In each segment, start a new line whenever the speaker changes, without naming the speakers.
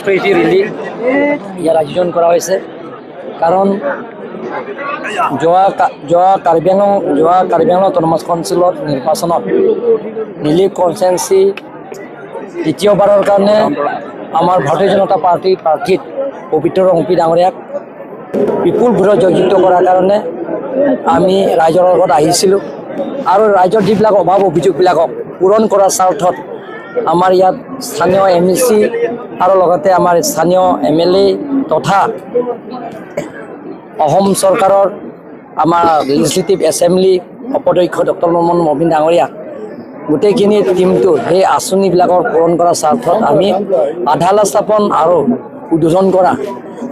Prosperity rally ইয়াৰ আয়োজন কৰা হৈছে। কাৰণ যোৱা কাৰ্বি আংলং অট'নমাছ কাউন্সিলৰ নিৰ্বাচনত ৰিলিফ কনষ্টিটুৱেঞ্চি দ্বিতীয়বাৰৰ কাৰণে আমাৰ ভাৰতীয় জনতা পাৰ্টীৰ প্ৰাৰ্থীত পবিত্ৰ ৰংপি ডাঙৰীয়াক বিপুল ভোটত জয়যুক্ত কৰাৰ কাৰণে আমি ৰাইজৰ লগত আহিছিলোঁ আৰু ৰাইজৰ যিবিলাক অভাৱ অভিযোগবিলাকক পূৰণ কৰাৰ স্বাৰ্থত আমাৰ ইয়াত স্থানীয় MEC আৰু লগতে আমাৰ স্থানীয় MLA তথা অসম চৰকাৰৰ আমাৰ লেজিছলেটিভ এছেম্বলি উপাধ্যক্ষ ডক্টৰ মনমোহন মহবিন ডাঙৰীয়া গোটেইখিনি টিমটো সেই আঁচনিবিলাকৰ পূৰণ কৰাৰ স্বাৰ্থত আমি আধালা স্থাপন আৰু উদ্বোধন কৰা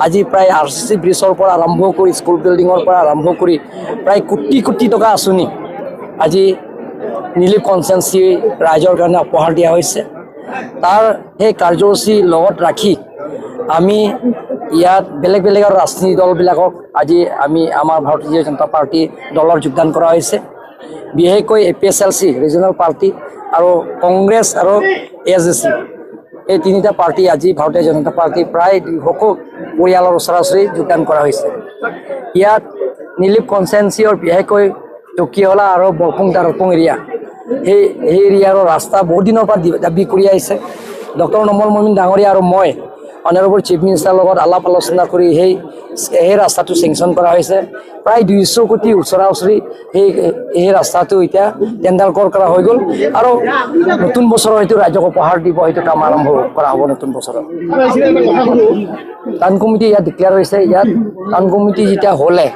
আজি প্ৰায় RCC ব্ৰিজৰ পৰা আৰম্ভ কৰি স্কুল বিল্ডিঙৰ পৰা আৰম্ভ কৰি প্ৰায় কোটি টকা আঁচনি আজি ৰিলিফ কনষ্টিটুৱেঞ্চি ৰাইজৰ কাৰণে উপহাৰ দিয়া হৈছে। তাৰ সেই কাৰ্যসূচী লগত ৰাখি আমি ইয়াত বেলেগ আৰু ৰাজনীতি দলবিলাকক আজি আমাৰ ভাৰতীয় জনতা পাৰ্টি দলৰ যোগদান কৰা হৈছে। বিশেষকৈ APSLC ৰিজনেল পাৰ্টি আৰু কংগ্ৰেছ আৰু ASJC এই তিনিটা পাৰ্টি আজি ভাৰতীয় জনতা পাৰ্টি প্ৰায় 200 পৰিয়ালৰ ওচৰা-ওচৰি যোগদান কৰা হৈছে। ইয়াত ৰিলিফ কনষ্টিটুৱেঞ্চিৰ বিশেষকৈ টকিহলা আৰু বৰপুং দাৰপুং এৰিয়া সেই এৰিয়াৰ ৰাস্তা বহুত দিনৰ পৰা দাবী কৰি আহিছে। ডক্টৰ মনমোহন মহবিন ডাঙৰীয়া আৰু মই অনাৰেবল চিফ মিনিষ্টাৰৰ লগত আলাপ আলোচনা কৰি সেই ৰাস্তাটো চেংচন কৰা হৈছে। প্ৰায় 200 কোটি ওচৰা-ওচৰি সেই ৰাস্তাটো এতিয়া টেণ্ডাৰ কৰা হৈ গ'ল আৰু নতুন বছৰৰ হয়তো ৰাইজক উপহাৰ দিব, সেইটো কাম আৰম্ভ কৰা হ'ব নতুন বছৰত। টাউন কমিটি ইয়াত ডিক্লেয়াৰ হৈছে। ইয়াত টাউন কমিটি যেতিয়া হ'লে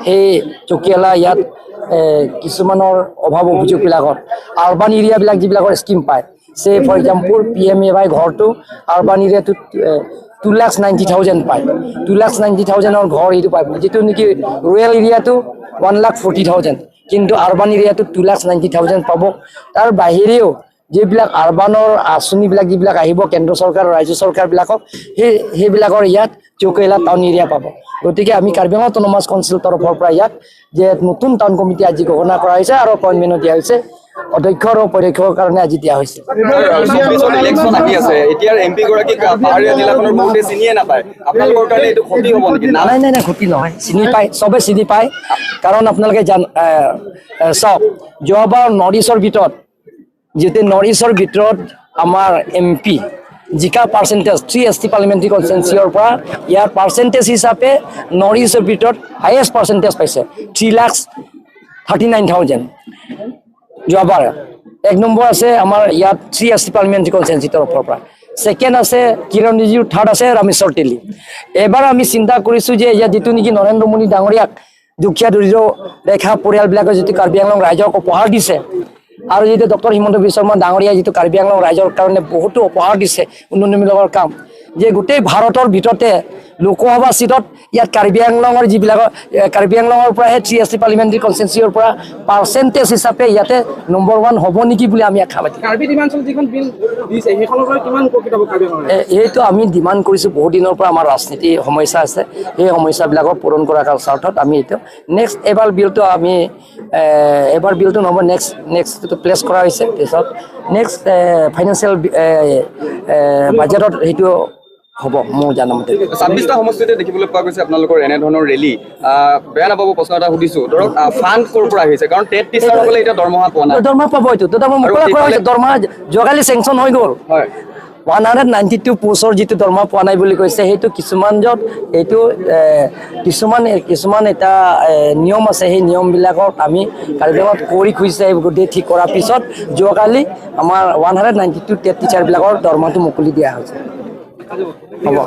সেই চকীয়ালা ইয়াত কিছুমানৰ অভাৱ অভিযোগবিলাকত আৰবান এৰিয়াবিলাক যিবিলাকৰ স্কিম পায়, ফৰ এক্সাম্পল PMAY ঘৰটো আৰবান এৰিয়াটোত 2,90,000 পায়, 2,90,000ৰ ঘৰ এইটো পায়, যিটো নেকি ৰুৰেল এৰিয়াটো 1,40,000, কিন্তু আৰবান এৰিয়াটোত 2,90,000 পাব। তাৰ বাহিৰেও যিবিলাক আৰবানৰ আঁচনিবিলাক যিবিলাক আহিব কেন্দ্ৰ চৰকাৰ ৰাজ্য চৰকাৰবিলাকক সেইবিলাকৰ ইয়াত চকীয়ালা টাউন এৰিয়া পাব। গতিকে আমি কাৰ্বি আংলং অট'নমাছ কাউন্সিলৰ তৰফৰ পৰা ইয়াত যে নতুন টাউন কমিটি আজি ঘোষণা কৰা হৈছে আৰু এপইণ্টমেণ্টো দিয়া হৈছে, অধ্যক্ষ আৰু উপাধ্যক্ষৰ কাৰণে আজি দিয়া হৈছে। নাই ক্ষতি নহয়, চিনি পায়, চবে চিনি পায়। কাৰণ আপোনালোকে চাওক, যোৱাবাৰ নৰ্থ ইষ্টৰ ভিতৰত আমাৰ MP জিকা পাৰ্চেণ্টেজ 3 ST পাৰ্লিমেণ্টাৰী কনষ্টিটুৱেঞ্চিৰ পৰা ইয়াৰ পাৰ্চেণ্টেজ হিচাপে নৰ্থ ইষ্টৰ ভিতৰত হাইয়েষ্ট পাৰ্চেণ্টেজ পাইছে 3,39,000 যোৱাবাৰ। 1 নম্বৰ আছে আমাৰ ইয়াত 3 ST পাৰ্লিমেণ্টাৰী কনষ্টিটুৱেঞ্চিৰ তৰফৰ পৰা, ছেকেণ্ড আছে কিৰণ ৰিজিজু, থাৰ্ড আছে ৰামেশ্বৰ তেলী। এবাৰ আমি চিন্তা কৰিছোঁ যে ইয়াত যিটো নেকি নৰেন্দ্ৰ মোদী ডাঙৰীয়াক দুখীয়া দৰিদ্ৰ ৰেখা পৰিয়ালবিলাকে যিটো কাৰ্বি আংলং ৰাইজক উপহাৰ দিছে আৰু যিটো ডক্টৰ হিমন্ত বিশ্ব শৰ্মা ডাঙৰীয়াই যিটো কাৰ্বি আংলং ৰাইজৰ কাৰণে বহুতো উপহাৰ দিছে উন্নয়নমূলকৰ কাম, যে গোটেই ভাৰতৰ ভিতৰতে লোকসভা চিটত ইয়াত কাৰ্বি আংলঙৰ পৰাহে 3 ST পাৰ্লিমেণ্টাৰী কনষ্টিটুৱেঞ্চিৰ পৰা পাৰ্চেণ্টেজ হিচাপে ইয়াতে নম্বৰ 1 হ'ব নেকি বুলি আমি আশাবাদী। এইটো আমি ডিমাণ্ড কৰিছোঁ বহুত দিনৰ পৰা। আমাৰ ৰাজনীতি সমস্যা আছে, সেই সমস্যাবিলাকক পূৰণ কৰাৰ স্বাৰ্থত আমি এইটো এবাৰ বিলটো নহ'ব, নেক্সটটো প্লেচ কৰা হৈছে। তাৰপিছত নেক্সট ফাইনেন্সিয়েল বাজেটত সেইটো হ'ব মোৰ জানামতে।
26টা সমষ্টিতে দেখিবলৈ পোৱা গৈছে আপোনালোকৰ এনেধৰণৰ ৰেলী। বেয়া নাপাব প্ৰশ্ন এটা সুধিছোঁ, ধৰক ফাণ্ড ক'ৰ পৰা আহিছে? কাৰণ টেট টিচাৰসকলে এতিয়া দৰমহা পোৱা নাই।
দৰমহা পাব, এইটো দৰমহা যোৱাকালি চেংচন হৈ গ'ল। 192 পোষ্টৰ যিটো দৰমহা পোৱা নাই বুলি কৈছে, সেইটো কিছুমান এটা নিয়ম আছে। সেই নিয়মবিলাকক আমি কাৰ্বি আংলঙত কৰি খুজিছে, গোটেই ঠিক কৰাৰ পিছত যোৱাকালি আমাৰ 192 টেট টিচাৰবিলাকৰ দৰমহাটো মুকলি দিয়া হৈছে। হ'ব।